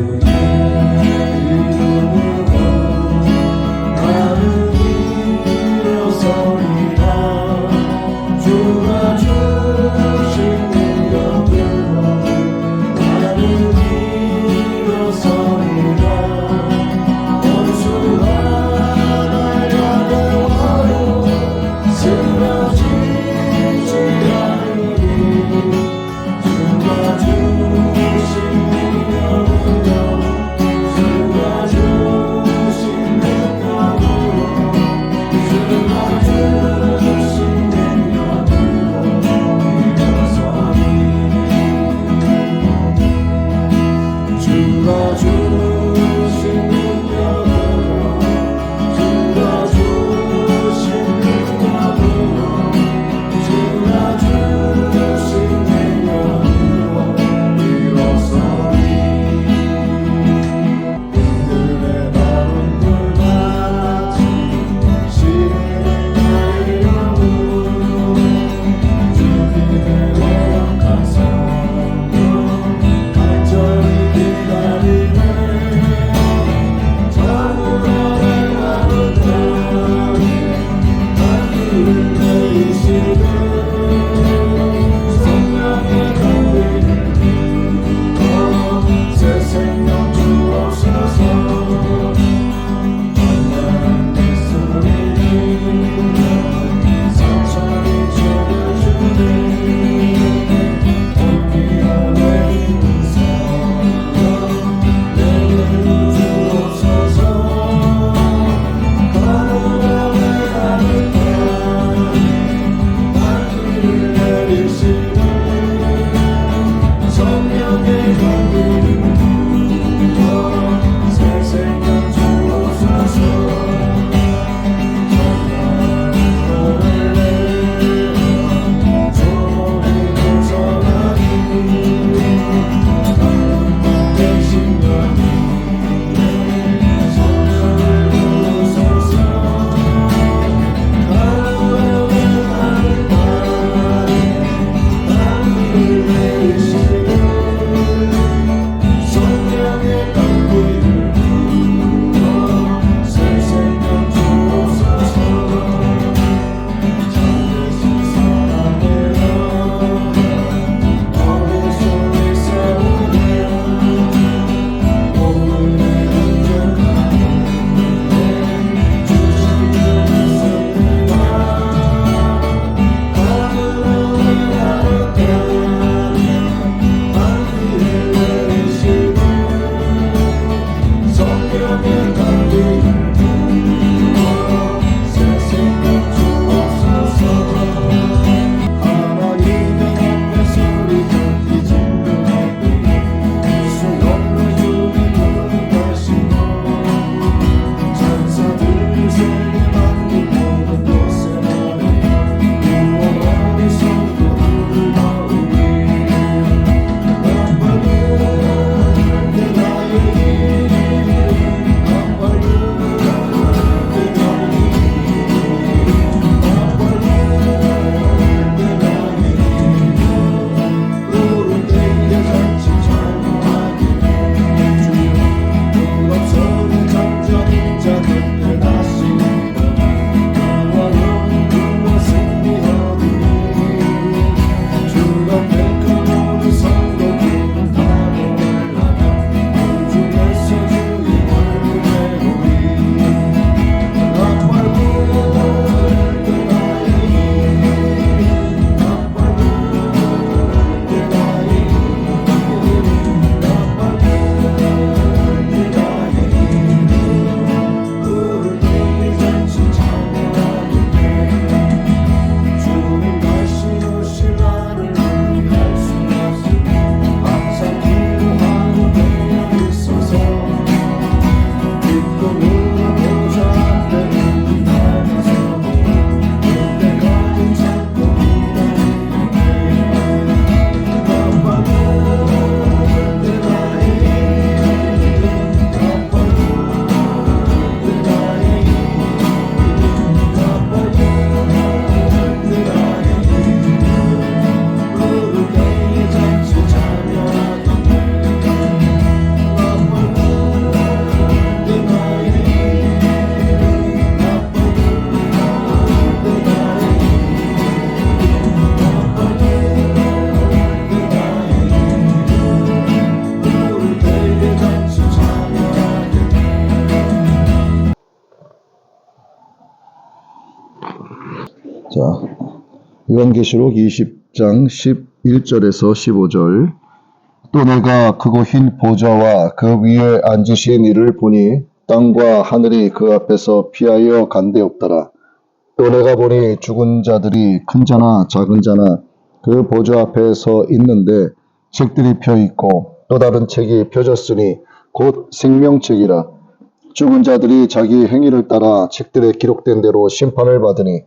주가 주신 능력으로 요한계시록 20장 11절에서 15절. 또 내가 크고 흰 보좌와 그 위에 앉으신 이를 보니 땅과 하늘이 그 앞에서 피하여 간데없더라. 또 내가 보니 죽은 자들이 큰 자나 작은 자나 그 보좌 앞에 서 있는데 책들이 펴 있고 또 다른 책이 펴졌으니 곧 생명책이라. 죽은 자들이 자기 행위를 따라 책들에 기록된 대로 심판을 받으니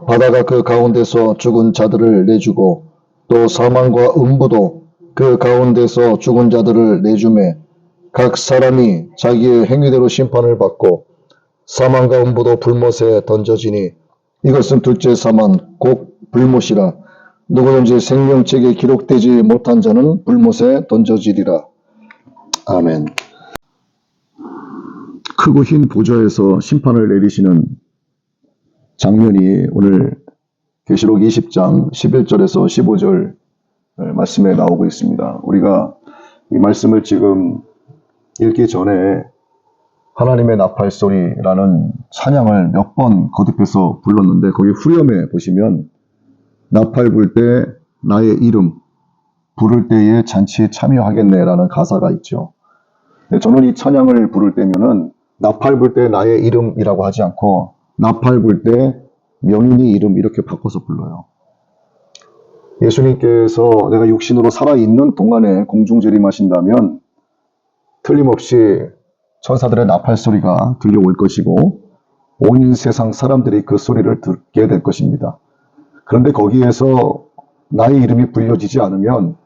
바다가 그 가운데서 죽은 자들을 내주고 또 사망과 음부도 그 가운데서 죽은 자들을 내주매 각 사람이 자기의 행위대로 심판을 받고 사망과 음부도 불못에 던져지니 이것은 둘째 사망 곧 불못이라. 누구든지 생명책에 기록되지 못한 자는 불못에 던져지리라. 아멘. 크고 흰 보좌에서 심판을 내리시는 장면이 오늘 계시록 20장 11절에서 15절 말씀에 나오고 있습니다. 우리가 이 말씀을 지금 읽기 전에 하나님의 나팔소리라는 찬양을 몇 번 거듭해서 불렀는데 거기 후렴에 보시면 나팔 불 때 나의 이름 부를 때에 잔치에 참여하겠네라는 가사가 있죠. 저는 이 찬양을 부를 때면은 나팔 불 때 나의 이름이라고 하지 않고 나팔 불 때 명인이 이름 이렇게 바꿔서 불러요. 예수님께서 내가 육신으로 살아있는 동안에 공중재림하신다면 틀림없이 천사들의 나팔 소리가 들려올 것이고 온 세상 사람들이 그 소리를 듣게 될 것입니다. 그런데 거기에서 나의 이름이 불려지지 않으면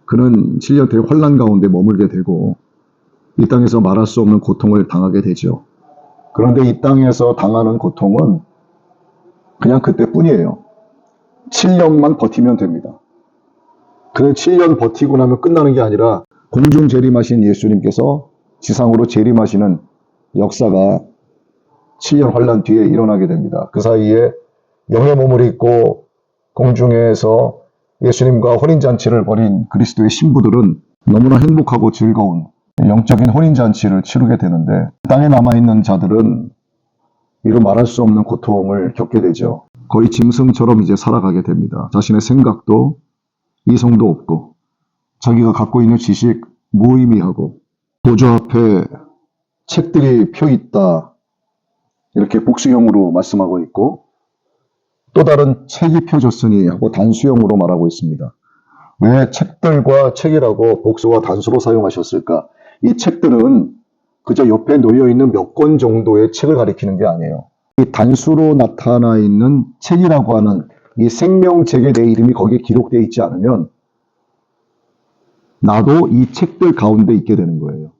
그는 7년 대환란 가운데 머물게 되고 이 땅에서 말할 수 없는 고통을 당하게 되죠. 그런데 이 땅에서 당하는 고통은 그냥 그때뿐이에요. 7년만 버티면 됩니다. 그 7년 버티고 나면 끝나는 게 아니라 공중 재림하신 예수님께서 지상으로 재림하시는 역사가 7년 환란 뒤에 일어나게 됩니다. 그 사이에 영의 몸을 입고 공중에서 예수님과 혼인잔치를 벌인 그리스도의 신부들은 너무나 행복하고 즐거운 영적인 혼인잔치를 치르게 되는데 땅에 남아있는 자들은 이루 말할 수 없는 고통을 겪게 되죠. 거의 짐승처럼 이제 살아가게 됩니다. 자신의 생각도 이성도 없고 자기가 갖고 있는 지식 무의미하고 보좌 앞에 책들이 펴 있다 이렇게 복수형으로 말씀하고 있고 또 다른 책이 펴졌으니 하고 단수형으로 말하고 있습니다. 왜 책들과 책이라고 복수와 단수로 사용하셨을까? 이 책들은 그저 옆에 놓여있는 몇 권 정도의 책을 가리키는 게 아니에요. 이 단수로 나타나 있는 책이라고 하는 이 생명책에 내 이름이 거기에 기록되어 있지 않으면 나도 이 책들 가운데 있게 되는 거예요.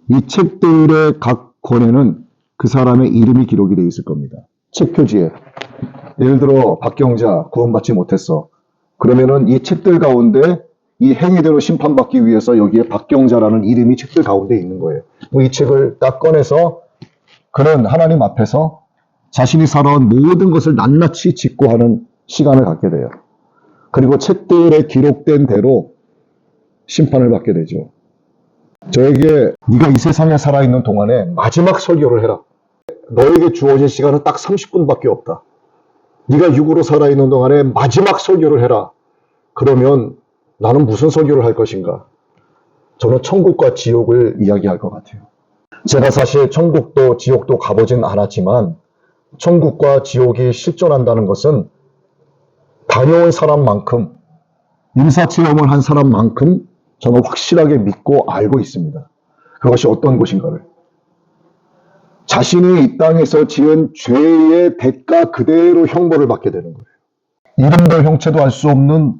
이 책들의 각 권에는 그 사람의 이름이 기록이 되어 있을 겁니다. 책 표지에 예를 들어 박경자 구원받지 못했어. 그러면은 이 책들 가운데 이 행위대로 심판받기 위해서 여기에 박경자라는 이름이 책들 가운데 있는 거예요. 이 책을 딱 꺼내서 그는 하나님 앞에서 자신이 살아온 모든 것을 낱낱이 직고하는 시간을 갖게 돼요. 그리고 책들에 기록된 대로 심판을 받게 되죠. 저에게 네가 이 세상에 살아있는 동안에 마지막 설교를 해라. 너에게 주어진 시간은 딱 30분밖에 없다. 네가 육으로 살아있는 동안에 마지막 설교를 해라. 그러면 나는 무슨 설교를 할 것인가? 저는 천국과 지옥을 이야기할 것 같아요. 제가 사실 천국도 지옥도 가보진 않았지만 천국과 지옥이 실존한다는 것은 다녀온 사람만큼 임사체험을 한 사람만큼 저는 확실하게 믿고 알고 있습니다. 그것이 어떤 곳인가를. 자신이 이 땅에서 지은 죄의 대가 그대로 형벌을 받게 되는 거예요. 이름도 형체도 알 수 없는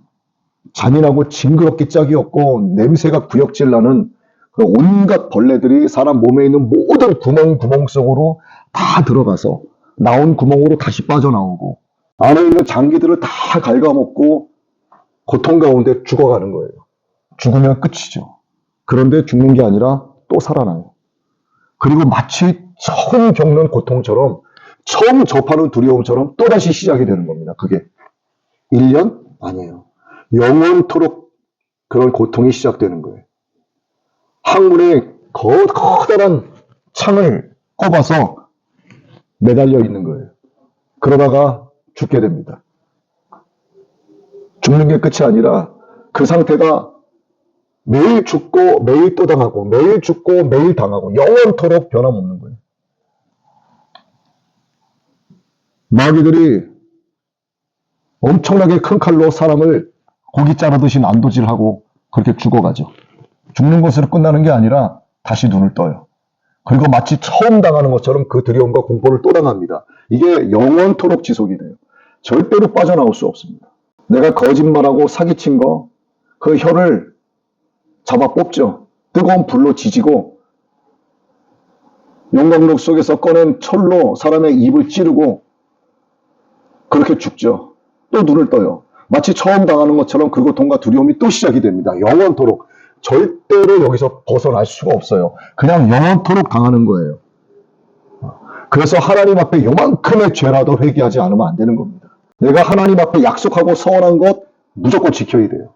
잔인하고 징그럽기 짝이 없고 냄새가 구역질 나는 그 온갖 벌레들이 사람 몸에 있는 모든 구멍 속으로 다 들어가서 나온 구멍으로 다시 빠져나오고 안에 있는 장기들을 다 갉아먹고 고통 가운데 죽어가는 거예요. 죽으면 끝이죠. 그런데 죽는 게 아니라 또 살아나요. 그리고 마치 처음 겪는 고통처럼 처음 접하는 두려움처럼 또다시 시작이 되는 겁니다. 그게 1년? 아니에요. 영원토록 그런 고통이 시작되는 거예요. 항문에 커다란 창을 꼽아서 매달려 있는 거예요. 그러다가 죽게 됩니다. 죽는 게 끝이 아니라 그 상태가 매일 죽고 매일 또 당하고 매일 죽고 매일 당하고 영원토록 변함없는 거예요. 마귀들이 엄청나게 큰 칼로 사람을 고기 자르듯이 난도질하고 그렇게 죽어가죠. 죽는 것으로 끝나는 게 아니라 다시 눈을 떠요. 그리고 마치 처음 당하는 것처럼 그 두려움과 공포를 또 당합니다. 이게 영원토록 지속이 돼요. 절대로 빠져나올 수 없습니다. 내가 거짓말하고 사기친 거, 그 혀를 잡아 뽑죠. 뜨거운 불로 지지고 용광로 속에서 꺼낸 철로 사람의 입을 찌르고 그렇게 죽죠. 또 눈을 떠요. 마치 처음 당하는 것처럼 그 고통과 두려움이 또 시작이 됩니다. 영원토록. 절대로 여기서 벗어날 수가 없어요. 그냥 영원토록 당하는 거예요. 그래서 하나님 앞에 요만큼의 죄라도 회개하지 않으면 안 되는 겁니다. 내가 하나님 앞에 약속하고 서원한 것 무조건 지켜야 돼요.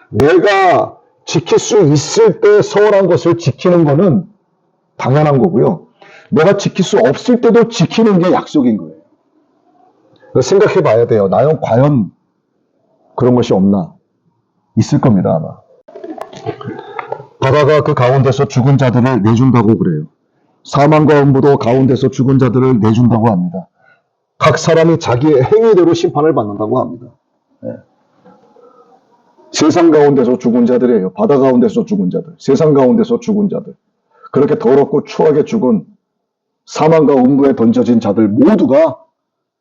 내가 지킬 수 있을 때 서원한 것을 지키는 거는 당연한 거고요. 내가 지킬 수 없을 때도 지키는 게 약속인 거예요. 생각해 봐야 돼요. 나는 과연 그런 것이 없나? 있을 겁니다, 아마. 바다가 그 가운데서 죽은 자들을 내준다고 그래요. 사망과 음부도 가운데서 죽은 자들을 내준다고 합니다. 각 사람이 자기의 행위대로 심판을 받는다고 합니다. 네. 세상 가운데서 죽은 자들이에요. 바다 가운데서 죽은 자들, 세상 가운데서 죽은 자들, 그렇게 더럽고 추하게 죽은 사망과 음부에 던져진 자들 모두가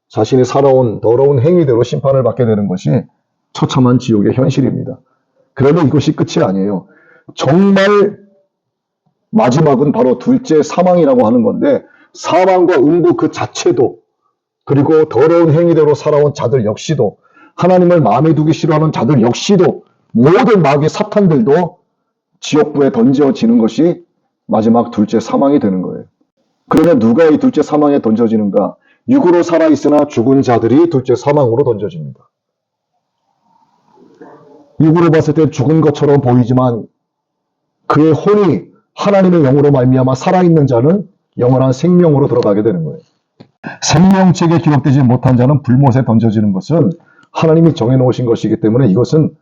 자신이 살아온 더러운 행위대로 심판을 받게 되는 것이 처참한 지옥의 현실입니다. 그러면 이것이 끝이 아니에요. 정말 마지막은 바로 둘째 사망이라고 하는 건데, 사망과 음부 그 자체도, 그리고 더러운 행위대로 살아온 자들 역시도, 하나님을 마음에 두기 싫어하는 자들 역시도, 모든 마귀 사탄들도 지옥부에 던져지는 것이 마지막 둘째 사망이 되는 거예요. 그러면 누가 이 둘째 사망에 던져지는가? 육으로 살아있으나 죽은 자들이 둘째 사망으로 던져집니다. 육으로 봤을 때 죽은 것처럼 보이지만 그의 혼이 하나님의 영으로 말미암아 살아있는 자는 영원한 생명으로 들어가게 되는 거예요. 생명책에 기록되지 못한 자는 불못에 던져지는 것은 하나님이 정해놓으신 것이기 때문에 이것은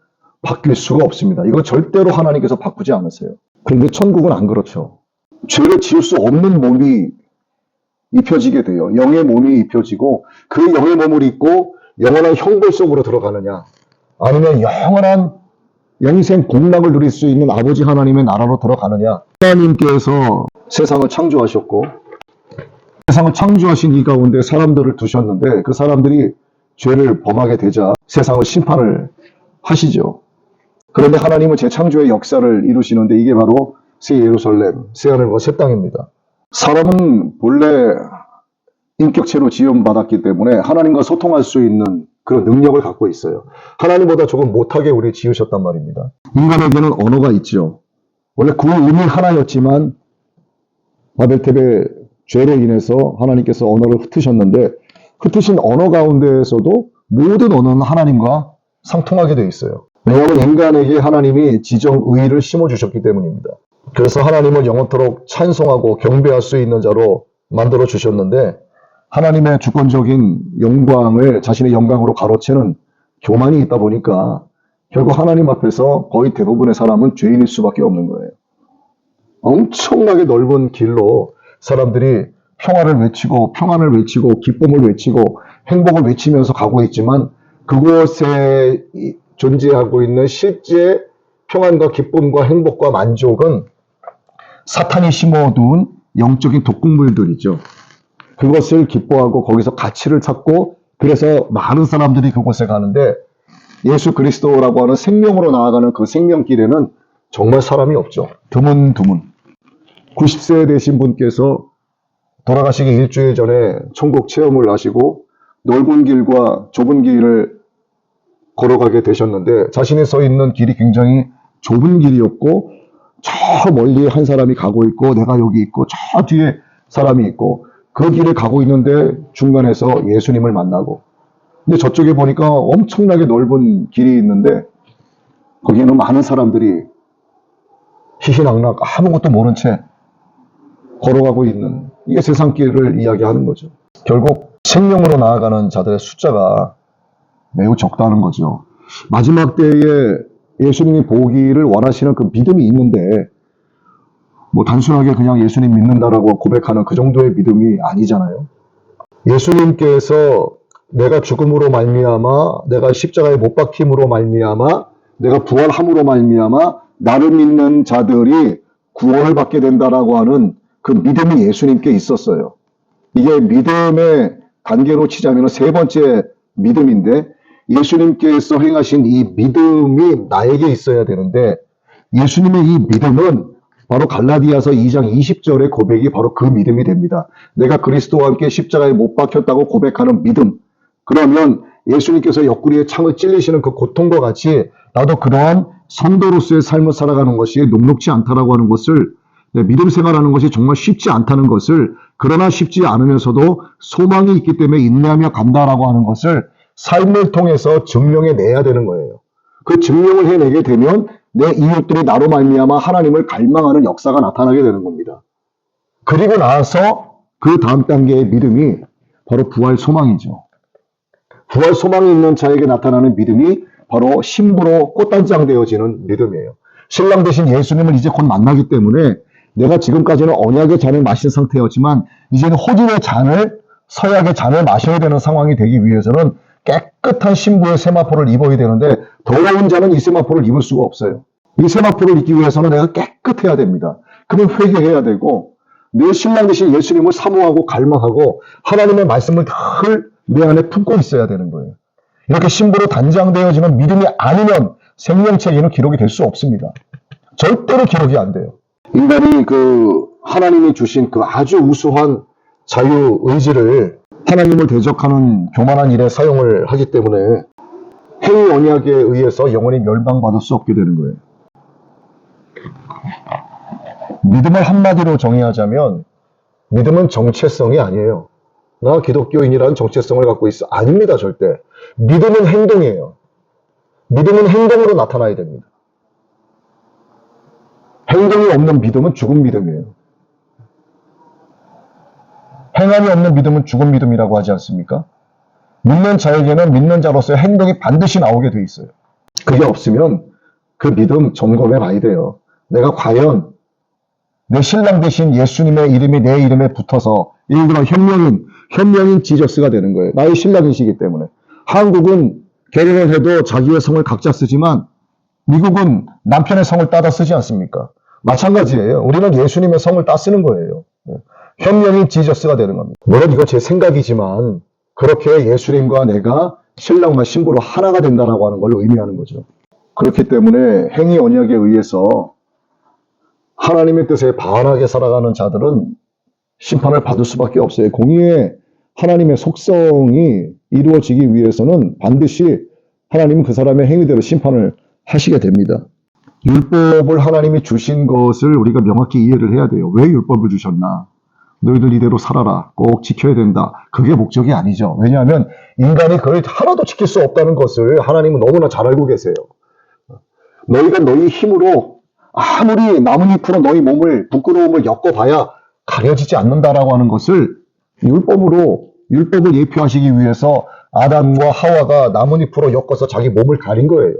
바뀔 수가 없습니다. 이거 절대로 하나님께서 바꾸지 않으세요. 그런데 천국은 안 그렇죠. 죄를 지을 수 없는 몸이 입혀지게 돼요. 영의 몸이 입혀지고 그 영의 몸을 입고 영원한 형벌 속으로 들어가느냐, 아니면 영원한 영생 공락을 누릴 수 있는 아버지 하나님의 나라로 들어가느냐. 하나님께서 세상을 창조하셨고 세상을 창조하신 이 가운데 사람들을 두셨는데 그 사람들이 죄를 범하게 되자 세상을 심판을 하시죠. 그런데 하나님은 재창조의 역사를 이루시는데 이게 바로 새 예루살렘, 새 하늘과 새 땅입니다. 사람은 본래 인격체로 지음받았기 때문에 하나님과 소통할 수 있는 그런 능력을 갖고 있어요. 하나님보다 조금 못하게 우리 지으셨단 말입니다. 인간에게는 언어가 있죠. 원래 그 음이 하나였지만 바벨탑의 죄로 인해서 하나님께서 언어를 흩으셨는데 흩으신 언어 가운데에서도 모든 언어는 하나님과 상통하게 되어 있어요. 왜냐하면 인간에게 하나님이 지정의를 심어주셨기 때문입니다. 그래서 하나님을 영원토록 찬송하고 경배할 수 있는 자로 만들어 주셨는데 하나님의 주권적인 영광을 자신의 영광으로 가로채는 교만이 있다 보니까 결국 하나님 앞에서 거의 대부분의 사람은 죄인일 수밖에 없는 거예요. 엄청나게 넓은 길로 사람들이 평화를 외치고 평안을 외치고 기쁨을 외치고 행복을 외치면서 가고 있지만 그곳에 존재하고 있는 실제 평안과 기쁨과 행복과 만족은 사탄이 심어둔 영적인 독극물들이죠. 그것을 기뻐하고 거기서 가치를 찾고 그래서 많은 사람들이 그곳에 가는데 예수 그리스도라고 하는 생명으로 나아가는 그 생명길에는 정말 사람이 없죠. 드문드문. 90세 되신 분께서 돌아가시기 일주일 전에 천국 체험을 하시고 넓은 길과 좁은 길을 걸어가게 되셨는데 자신이 서 있는 길이 굉장히 좁은 길이었고 저 멀리 한 사람이 가고 있고 내가 여기 있고 저 뒤에 사람이 있고 그 길을 가고 있는데 중간에서 예수님을 만나고 근데 저쪽에 보니까 엄청나게 넓은 길이 있는데 거기에는 많은 사람들이 희희낙낙 아무것도 모른 채 걸어가고 있는 이게 세상길을 이야기하는 거죠. 결국 생명으로 나아가는 자들의 숫자가 매우 적다는 거죠. 마지막 때에 예수님이 보기를 원하시는 그 믿음이 있는데 뭐 단순하게 그냥 예수님 믿는다라고 고백하는 그 정도의 믿음이 아니잖아요. 예수님께서 내가 죽음으로 말미암아, 내가 십자가에 못 박힘으로 말미암아, 내가 부활함으로 말미암아 나를 믿는 자들이 구원을 받게 된다라고 하는 그 믿음이 예수님께 있었어요. 이게 믿음의 단계로 치자면 세 번째 믿음인데, 예수님께서 행하신 이 믿음이 나에게 있어야 되는데, 예수님의 이 믿음은 바로 갈라디아서 2장 20절의 고백이 바로 그 믿음이 됩니다. 내가 그리스도와 함께 십자가에 못 박혔다고 고백하는 믿음. 그러면 예수님께서 옆구리에 창을 찔리시는 그 고통과 같이 나도 그러한 성도로서의 삶을 살아가는 것이 녹록지 않다라고 하는 것을, 믿음 생활하는 것이 정말 쉽지 않다는 것을, 그러나 쉽지 않으면서도 소망이 있기 때문에 인내하며 간다라고 하는 것을 삶을 통해서 증명해내야 되는 거예요. 그 증명을 해내게 되면 내 이웃들이 나로 말미암아 하나님을 갈망하는 역사가 나타나게 되는 겁니다. 그리고 나서 그 다음 단계의 믿음이 바로 부활 소망이죠. 부활 소망이 있는 자에게 나타나는 믿음이 바로 신부로 꽃단장 되어지는 믿음이에요. 신랑 되신 예수님을 이제 곧 만나기 때문에 내가 지금까지는 언약의 잔을 마신 상태였지만 이제는 호진의 잔을, 서약의 잔을 마셔야 되는 상황이 되기 위해서는 깨끗한 신부의 세마포를 입어야 되는데 더러운 자는 이 세마포를 입을 수가 없어요. 이 세마포를 입기 위해서는 내가 깨끗해야 됩니다. 그럼 회개해야 되고 내 신랑 되신 예수님을 사모하고 갈망하고 하나님의 말씀을 늘 내 안에 품고 있어야 되는 거예요. 이렇게 신부로 단장되어지는 믿음이 아니면 생명책에는 기록이 될 수 없습니다. 절대로 기록이 안 돼요. 인간이 하나님이 주신 그 아주 우수한 자유 의지를 하나님을 대적하는 교만한 일에 사용을 하기 때문에 행위 언약에 의해서 영원히 멸망받을 수 없게 되는 거예요. 믿음을 한마디로 정의하자면 믿음은 정체성이 아니에요. 나 기독교인이라는 정체성을 갖고 있어. 아닙니다, 절대. 믿음은 행동이에요. 믿음은 행동으로 나타나야 됩니다. 행동이 없는 믿음은 죽은 믿음이에요. 행함이 없는 믿음은 죽은 믿음이라고 하지 않습니까? 믿는 자에게는 믿는 자로서의 행동이 반드시 나오게 돼 있어요. 그게 없으면 그 믿음 점검해 봐야 돼요. 내가 과연 내 신랑 대신 예수님의 이름이 내 이름에 붙어서, 예를 들어 현명인 지저스가 되는 거예요. 나의 신랑이시기 때문에. 한국은 결혼을 해도 자기의 성을 각자 쓰지만 미국은 남편의 성을 따다 쓰지 않습니까? 마찬가지예요. 우리는 예수님의 성을 따 쓰는 거예요. 현명인 지저스가 되는 겁니다. 물론 이건 제 생각이지만 그렇게 예수님과 내가 신랑과 신부로 하나가 된다라고 하는 걸 의미하는 거죠. 그렇기 때문에 행위 언약에 의해서 하나님의 뜻에 반하게 살아가는 자들은 심판을 받을 수밖에 없어요. 공의의 하나님의 속성이 이루어지기 위해서는 반드시 하나님은 그 사람의 행위대로 심판을 하시게 됩니다. 율법을 하나님이 주신 것을 우리가 명확히 이해를 해야 돼요. 왜 율법을 주셨나? 너희들 이대로 살아라. 꼭 지켜야 된다. 그게 목적이 아니죠. 왜냐하면 인간이 그걸 하나도 지킬 수 없다는 것을 하나님은 너무나 잘 알고 계세요. 너희가 너희 힘으로 아무리 나뭇잎으로 너희 몸을, 부끄러움을 엮어봐야 가려지지 않는다라고 하는 것을 율법을 예표하시기 위해서 아담과 하와가 나뭇잎으로 엮어서 자기 몸을 가린 거예요.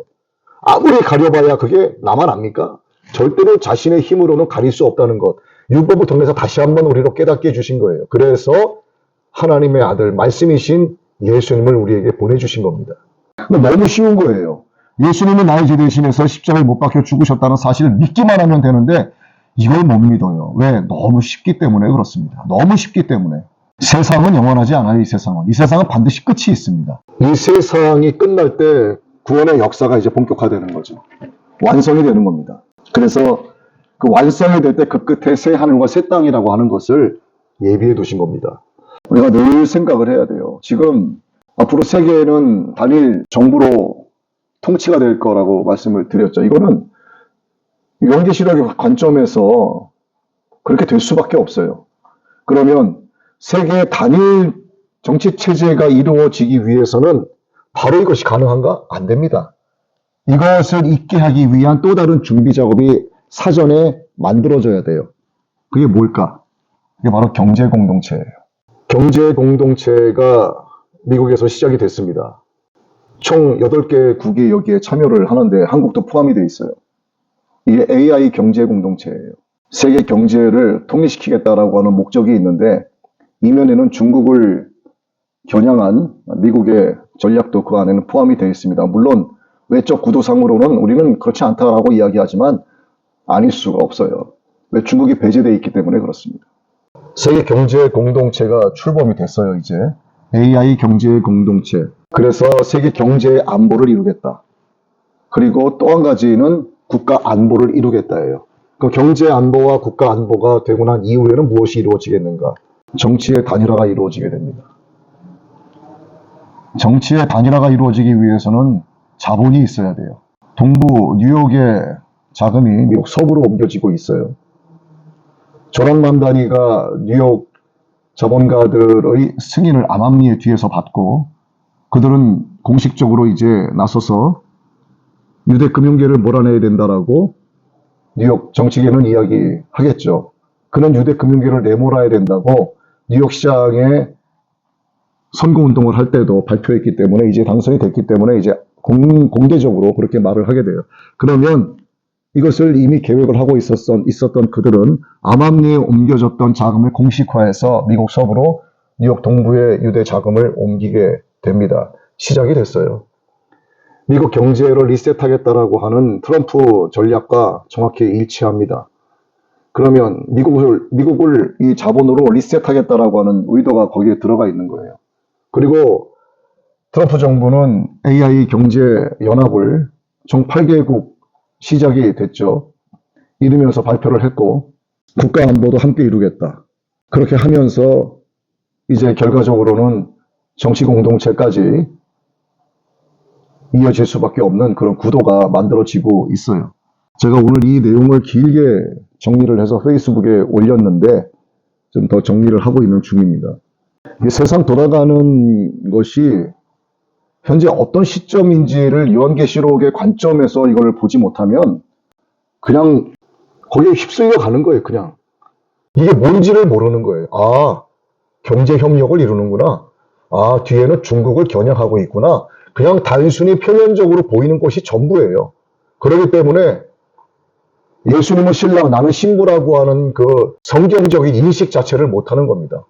아무리 가려봐야 그게 나만 압니까? 절대로 자신의 힘으로는 가릴 수 없다는 것. 율법을 통해서 다시 한번 우리로 깨닫게 해주신 거예요. 그래서 하나님의 아들, 말씀이신 예수님을 우리에게 보내주신 겁니다. 너무 쉬운 거예요. 예수님은 나의 죄 대신해서 십자가에 못 박혀 죽으셨다는 사실을 믿기만 하면 되는데 이걸 못 믿어요. 왜? 너무 쉽기 때문에 그렇습니다. 너무 쉽기 때문에. 세상은 영원하지 않아요. 이 세상은 반드시 끝이 있습니다. 이 세상이 끝날 때 구원의 역사가 이제 본격화되는 거죠. 완성이 되는 겁니다. 그래서 그 완성이 될 때 그 끝에 새 하늘과 새 땅이라고 하는 것을 예비해 두신 겁니다. 우리가 늘 생각을 해야 돼요. 지금 앞으로 세계는 단일 정부로 통치가 될 거라고 말씀을 드렸죠. 이거는 연계시력의 관점에서 그렇게 될 수밖에 없어요. 그러면 세계 단일 정치 체제가 이루어지기 위해서는 바로 이것이 가능한가? 안 됩니다. 이것을 있게 하기 위한 또 다른 준비 작업이 사전에 만들어져야 돼요. 그게 뭘까? 그게 바로 경제 공동체예요. 경제 공동체가 미국에서 시작이 됐습니다. 총 8개 국이 여기에 참여를 하는데 한국도 포함이 되어 있어요. 이게 AI 경제 공동체예요. 세계 경제를 통일시키겠다라고 하는 목적이 있는데 이면에는 중국을 겨냥한 미국의 전략도 그 안에는 포함이 되어 있습니다. 물론 외적 구도상으로는 우리는 그렇지 않다라고 이야기하지만 아닐 수가 없어요. 왜 중국이 배제되어 있기 때문에 그렇습니다. 세계 경제 공동체가 출범이 됐어요, 이제. AI 경제 공동체. 그래서 세계 경제의 안보를 이루겠다. 그리고 또 한 가지는 국가 안보를 이루겠다예요. 그 경제 안보와 국가 안보가 되고 난 이후에는 무엇이 이루어지겠는가? 정치의 단일화가 이루어지게 됩니다. 정치의 단일화가 이루어지기 위해서는 자본이 있어야 돼요. 동부 뉴욕의 자금이 미국 서부로 옮겨지고 있어요. 조랑맘다니가 뉴욕 자본가들의 승인을 암암리의 뒤에서 받고 그들은 공식적으로 이제 나서서 유대 금융계를 몰아내야 된다라고 뉴욕 정치계는 이야기하겠죠. 그런 유대 금융계를 내몰아야 된다고 뉴욕 시장에 선거운동을 할 때도 발표했기 때문에 이제 당선이 됐기 때문에 이제 공개적으로 그렇게 말을 하게 돼요. 그러면 이것을 이미 계획을 하고 있었던 그들은 암암리에 옮겨졌던 자금을 공식화해서 미국 서부로 뉴욕 동부의 유대 자금을 옮기게 됩니다. 시작이 됐어요. 미국 경제를 리셋하겠다라고 하는 트럼프 전략과 정확히 일치합니다. 그러면 미국을 이 자본으로 리셋하겠다라고 하는 의도가 거기에 들어가 있는 거예요. 그리고 트럼프 정부는 AI 경제 연합을 총 8개국 시작이 됐죠. 이르면서 발표를 했고 국가 안보도 함께 이루겠다. 그렇게 하면서 이제 결과적으로는 정치 공동체까지 이어질 수밖에 없는 그런 구도가 만들어지고 있어요. 제가 오늘 이 내용을 길게 정리를 해서 페이스북에 올렸는데 좀 더 정리를 하고 있는 중입니다. 이 세상 돌아가는 것이 현재 어떤 시점인지를 요한계시록의 관점에서 이걸 보지 못하면 그냥 거기에 휩쓸려 가는 거예요. 그냥 이게 뭔지를 모르는 거예요. 아, 경제협력을 이루는구나. 아, 뒤에는 중국을 겨냥하고 있구나. 그냥 단순히 표면적으로 보이는 것이 전부예요. 그렇기 때문에 예수님은 신랑, 나는 신부라고 하는 그 성경적인 인식 자체를 못하는 겁니다.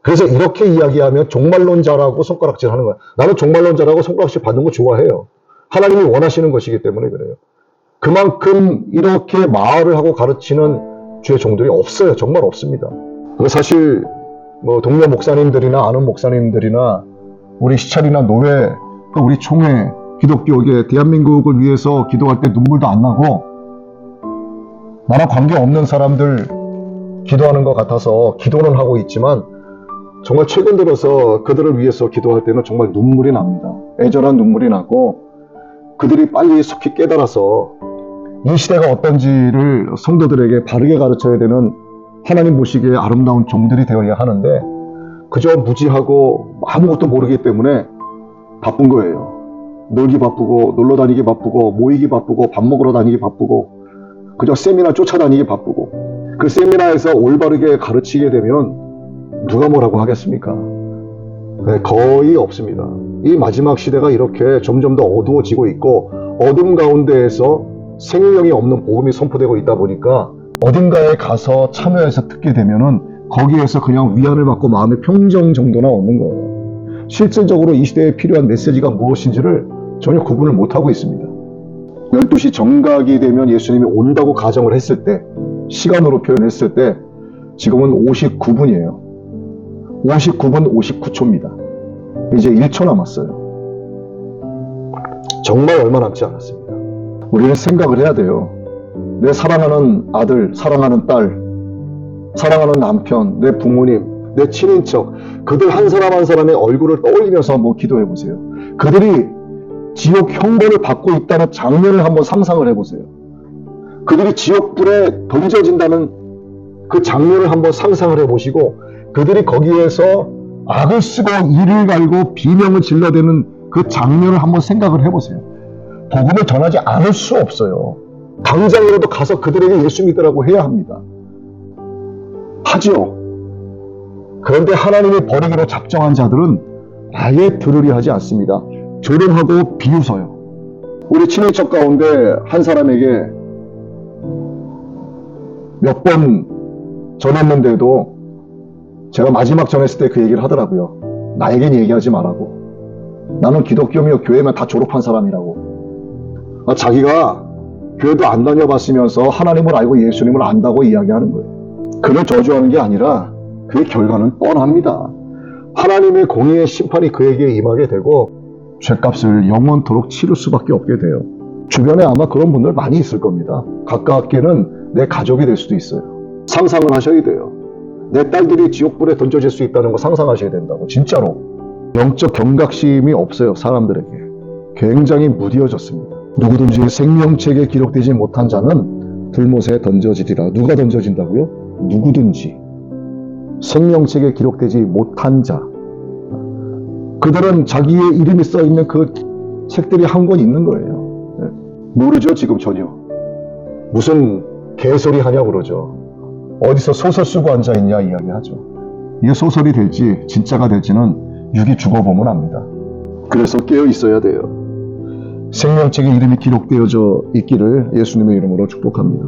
그래서 이렇게 이야기하면 종말론자라고 손가락질 하는 거야. 나는 종말론자라고 손가락질 받는 거 좋아해요. 하나님이 원하시는 것이기 때문에 그래요. 그만큼 이렇게 말을 하고 가르치는 주의 종들이 없어요. 정말 없습니다. 사실 뭐 동료 목사님들이나 아는 목사님들이나 우리 시찰이나 노회 또 우리 총회 기독교계 대한민국을 위해서 기도할 때 눈물도 안 나고 나랑 관계없는 사람들 기도하는 것 같아서 기도는 하고 있지만 정말 최근 들어서 그들을 위해서 기도할 때는 정말 눈물이 납니다. 애절한 눈물이 나고 그들이 빨리 속히 깨달아서 이 시대가 어떤지를 성도들에게 바르게 가르쳐야 되는 하나님 보시기에 아름다운 종들이 되어야 하는데 그저 무지하고 아무것도 모르기 때문에 바쁜 거예요. 놀기 바쁘고 놀러 다니기 바쁘고 모이기 바쁘고 밥 먹으러 다니기 바쁘고 그저 세미나 쫓아다니기 바쁘고 그 세미나에서 올바르게 가르치게 되면 누가 뭐라고 하겠습니까? 네, 거의 없습니다. 이 마지막 시대가 이렇게 점점 더 어두워지고 있고 어둠 가운데에서 생명이 없는 복음이 선포되고 있다 보니까 어딘가에 가서 참여해서 듣게 되면은 거기에서 그냥 위안을 받고 마음의 평정 정도나 얻는 거예요. 실질적으로 이 시대에 필요한 메시지가 무엇인지를 전혀 구분을 못하고 있습니다. 12시 정각이 되면 예수님이 온다고 가정을 했을 때 시간으로 표현했을 때 지금은 59분이에요. 59분 59초입니다. 이제 1초 남았어요. 정말 얼마 남지 않았습니다. 우리는 생각을 해야 돼요. 내 사랑하는 아들, 사랑하는 딸, 사랑하는 남편, 내 부모님, 내 친인척, 그들 한 사람 한 사람의 얼굴을 떠올리면서 한번 기도해 보세요. 그들이 지옥 형벌을 받고 있다는 장면을 한번 상상을 해보세요. 그들이 지옥불에 던져진다는 그 장면을 한번 상상을 해보시고 그들이 거기에서 악을 쓰고 이를 갈고 비명을 질러대는 그 장면을 한번 생각을 해보세요. 복음을 전하지 않을 수 없어요. 당장이라도 가서 그들에게 예수 믿으라고 해야 합니다. 하지요. 그런데 하나님이 버리기로 작정한 자들은 아예 들으려 하지 않습니다. 조롱하고 비웃어요. 우리 친인척 가운데 한 사람에게 몇 번 전했는데도 제가 마지막 전했을 때 그 얘기를 하더라고요. 나에겐 얘기하지 말라고. 나는 기독교며 교회만 다 졸업한 사람이라고. 자기가 교회도 안 다녀봤으면서 하나님을 알고 예수님을 안다고 이야기하는 거예요. 그를 저주하는 게 아니라 그의 결과는 뻔합니다. 하나님의 공의의 심판이 그에게 임하게 되고 죗값을 영원토록 치를 수밖에 없게 돼요. 주변에 아마 그런 분들 많이 있을 겁니다. 가깝게는 내 가족이 될 수도 있어요. 상상을 하셔야 돼요. 내 딸들이 지옥불에 던져질 수 있다는 거 상상하셔야 된다고. 진짜로. 영적 경각심이 없어요. 사람들에게. 굉장히 무디어졌습니다. 누구든지 생명책에 기록되지 못한 자는 들못에 던져지리라. 누가 던져진다고요? 누구든지. 생명책에 기록되지 못한 자. 그들은 자기의 이름이 써있는 그 책들이 한 권 있는 거예요. 모르죠, 지금 전혀. 무슨 개소리 하냐고 그러죠. 어디서 소설 쓰고 앉아있냐 이야기하죠. 이게 소설이 될지 진짜가 될지는 육이 죽어보면 압니다. 그래서 깨어 있어야 돼요. 생명책에 이름이 기록되어져 있기를 예수님의 이름으로 축복합니다.